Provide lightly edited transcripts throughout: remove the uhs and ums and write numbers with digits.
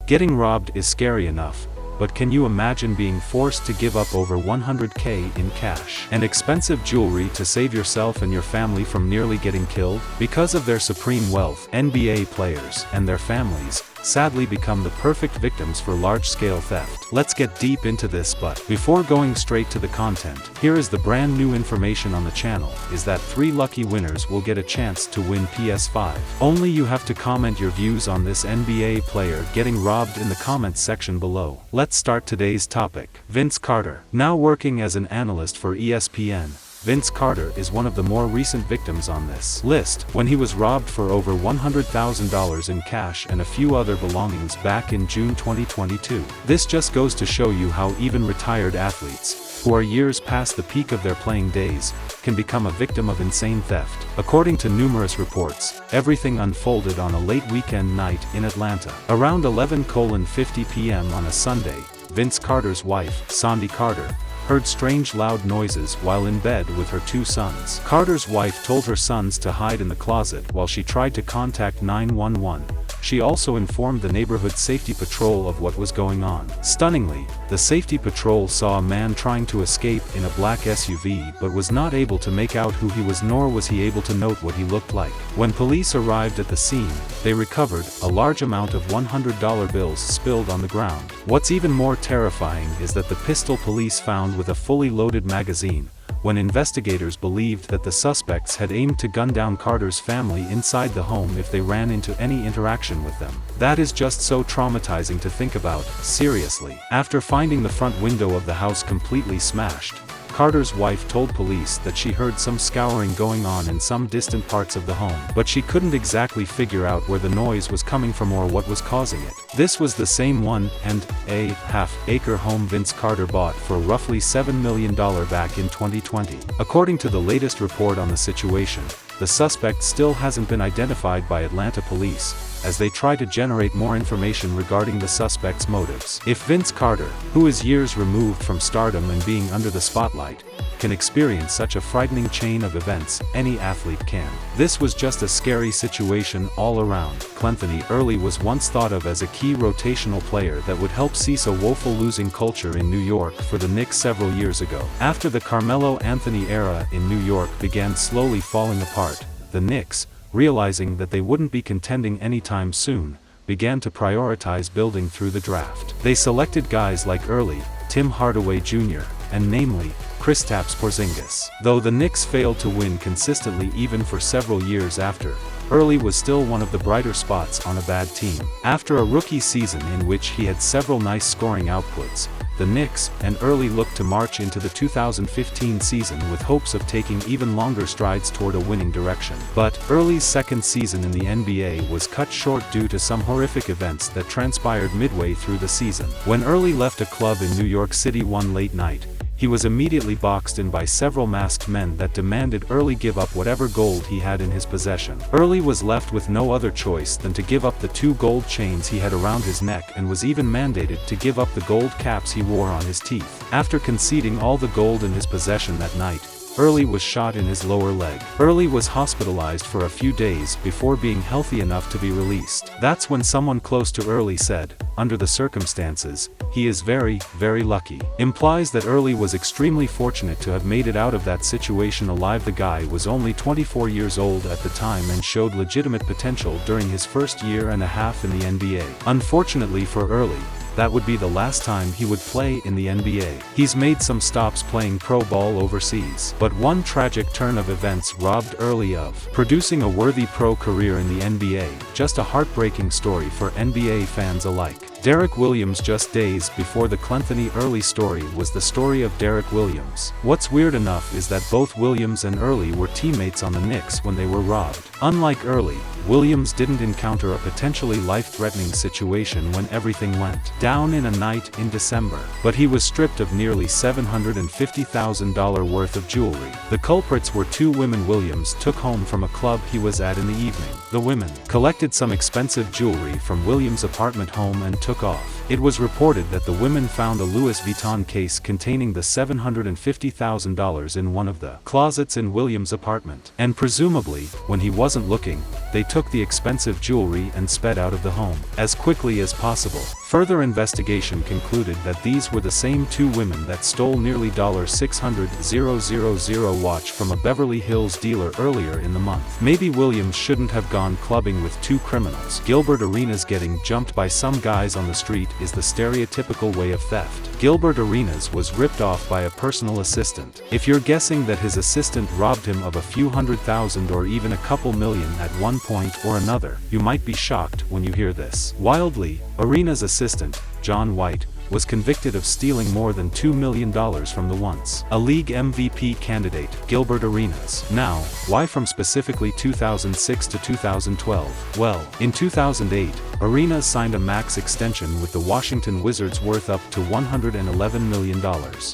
Getting robbed is scary enough, but can you imagine being forced to give up over $100K in cash and expensive jewelry to save yourself and your family from nearly getting killed? Because of their supreme wealth, NBA players and their families sadly become the perfect victims for large-scale theft. Let's get deep into this, but before going straight to the content, here is the brand new information on the channel, is that 3 lucky winners will get a chance to win PS5. Only you have to comment your views on this NBA player getting robbed in the comments section below. Let's start today's topic. Vince Carter. Now working as an analyst for ESPN, Vince Carter is one of the more recent victims on this list, when he was robbed for over $100,000 in cash and a few other belongings back in June 2022. This just goes to show you how even retired athletes, who are years past the peak of their playing days, can become a victim of insane theft. According to numerous reports, everything unfolded on a late weekend night in Atlanta. Around 11:50 p.m. on a Sunday, Vince Carter's wife, Sandy Carter, heard strange loud noises while in bed with her 2 sons. Carter's wife told her sons to hide in the closet while she tried to contact 911. She also informed the neighborhood safety patrol of what was going on. Stunningly, the safety patrol saw a man trying to escape in a black SUV but was not able to make out who he was, nor was he able to note what he looked like. When police arrived at the scene, they recovered a large amount of $100 bills spilled on the ground. What's even more terrifying is that the pistol police found with a fully loaded magazine, when investigators believed that the suspects had aimed to gun down Carter's family inside the home if they ran into any interaction with them. That is just so traumatizing to think about, seriously. After finding the front window of the house completely smashed, Carter's wife told police that she heard some scouring going on in some distant parts of the home, but she couldn't exactly figure out where the noise was coming from or what was causing it. This was the same 1.5-acre home Vince Carter bought for roughly $7 million back in 2020. According to the latest report on the situation, the suspect still hasn't been identified by Atlanta police, as they try to generate more information regarding the suspect's motives. If Vince Carter, who is years removed from stardom and being under the spotlight, can experience such a frightening chain of events, any athlete can. This was just a scary situation all around. Clenthony Early was once thought of as a key rotational player that would help cease a woeful losing culture in New York for the Knicks several years ago. After the Carmelo Anthony era in New York began slowly falling apart, the Knicks, realizing that they wouldn't be contending anytime soon, began to prioritize building through the draft. They selected guys like Early, Tim Hardaway Jr., and namely, Kristaps Porzingis. Though the Knicks failed to win consistently even for several years after, Early was still one of the brighter spots on a bad team. After a rookie season in which he had several nice scoring outputs, the Knicks and Early looked to march into the 2015 season with hopes of taking even longer strides toward a winning direction. But Early's second season in the NBA was cut short due to some horrific events that transpired midway through the season. When Early left a club in New York City one late night, he was immediately boxed in by several masked men that demanded Early give up whatever gold he had in his possession. Early was left with no other choice than to give up the 2 gold chains he had around his neck, and was even mandated to give up the gold caps he wore on his teeth. After conceding all the gold in his possession that night, Early was shot in his lower leg. Early was hospitalized for a few days before being healthy enough to be released. That's when someone close to Early said, "Under the circumstances, he is very, very lucky." Implies that Early was extremely fortunate to have made it out of that situation alive. The guy was only 24 years old at the time and showed legitimate potential during his first year and a half in the NBA. Unfortunately for Early, that would be the last time he would play in the NBA. He's made some stops playing pro ball overseas, but one tragic turn of events robbed Early of producing a worthy pro career in the NBA. Just a heartbreaking story for NBA fans alike. Derek Williams. Just days before the Clenthony Early story was the story of Derek Williams. What's weird enough is that both Williams and Early were teammates on the Knicks when they were robbed. Unlike Early, Williams didn't encounter a potentially life-threatening situation when everything went down in a night in December, but he was stripped of nearly $750,000 worth of jewelry. The culprits were 2 women Williams took home from a club he was at in the evening. The women collected some expensive jewelry from Williams' apartment home and took off. It was reported that the women found a Louis Vuitton case containing the $750,000 in one of the closets in Williams' apartment. And presumably, when he wasn't looking, they took took the expensive jewelry and sped out of the home as quickly as possible. Further investigation concluded that these were the same two women that stole nearly $600,000 watch from a Beverly Hills dealer earlier in the month. Maybe Williams shouldn't have gone clubbing with two criminals. Gilbert Arenas getting jumped by some guys on the street is the stereotypical way of theft. Gilbert Arenas was ripped off by a personal assistant. If you're guessing that his assistant robbed him of a few $100,000 or even a couple million at one point or another, you might be shocked when you hear this. Wildly, Arenas' assistant, John White, was convicted of stealing more than $2 million from the once a league MVP candidate, Gilbert Arenas. Now, why from specifically 2006 to 2012? Well, in 2008, Arenas signed a max extension with the Washington Wizards worth up to $111 million.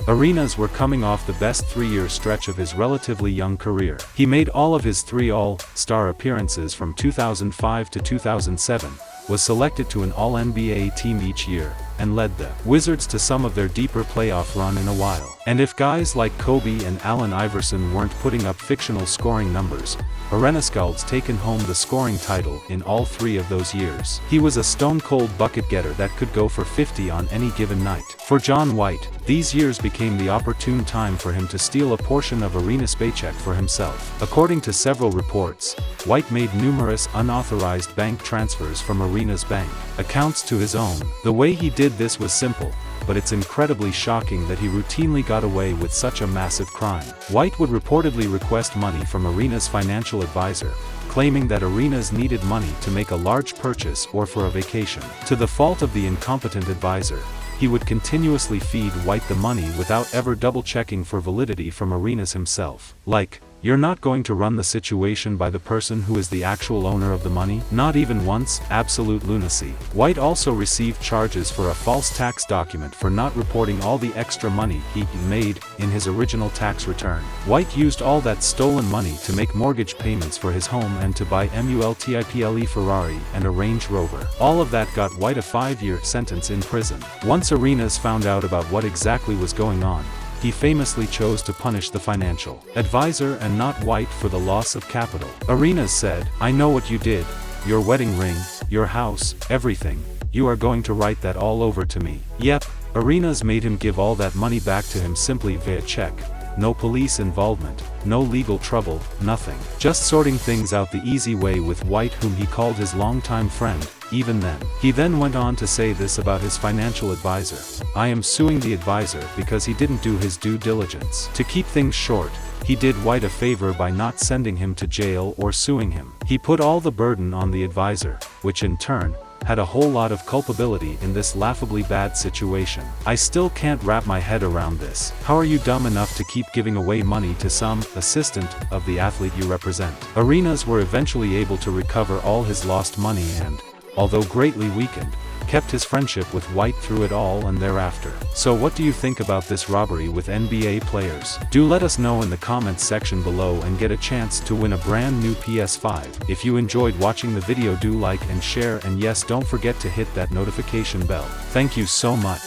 Arenas were coming off the best 3-year stretch of his relatively young career. He made all of his 3 All-Star appearances from 2005 to 2007, was selected to an All-NBA team each year, and led the Wizards to some of their deeper playoff run in a while. And if guys like Kobe and Allen Iverson weren't putting up fictional scoring numbers, Arenas' taken home the scoring title in all 3 of those years. He was a stone-cold bucket getter that could go for 50 on any given night. For John White, these years became the opportune time for him to steal a portion of Arenas' paycheck for himself. According to several reports, White made numerous unauthorized bank transfers from Arenas' bank accounts to his own. The way he did this was simple, but it's incredibly shocking that he routinely got away with such a massive crime. White would reportedly request money from Arenas' financial advisor, claiming that Arenas needed money to make a large purchase or for a vacation. To the fault of the incompetent advisor, he would continuously feed White the money without ever double-checking for validity from Arenas himself. Like, you're not going to run the situation by the person who is the actual owner of the money? Not even once? Absolute lunacy. White also received charges for a false tax document for not reporting all the extra money he made in his original tax return. White used all that stolen money to make mortgage payments for his home and to buy multiple Ferrari and a Range Rover. All of that got White a 5-year sentence in prison. Once Arenas found out about what exactly was going on, he famously chose to punish the financial advisor and not White for the loss of capital. Arenas said, "I know what you did. Your wedding ring, your house, everything. You are going to write that all over to me." Yep, Arenas made him give all that money back to him simply via check. No police involvement, no legal trouble, nothing. Just sorting things out the easy way with White, whom he called his longtime friend, even then. He then went on to say this about his financial advisor: "I am suing the advisor because he didn't do his due diligence." To keep things short, he did White a favor by not sending him to jail or suing him. He put all the burden on the advisor, which in turn had a whole lot of culpability in this laughably bad situation. I still can't wrap my head around this. How are you dumb enough to keep giving away money to some assistant of the athlete you represent? Arenas were eventually able to recover all his lost money and, although greatly weakened, kept his friendship with White through it all and thereafter. So what do you think about this robbery with NBA players? Do let us know in the comments section below and get a chance to win a brand new PS5. If you enjoyed watching the video, do like and share, and yes, don't forget to hit that notification bell. Thank you so much.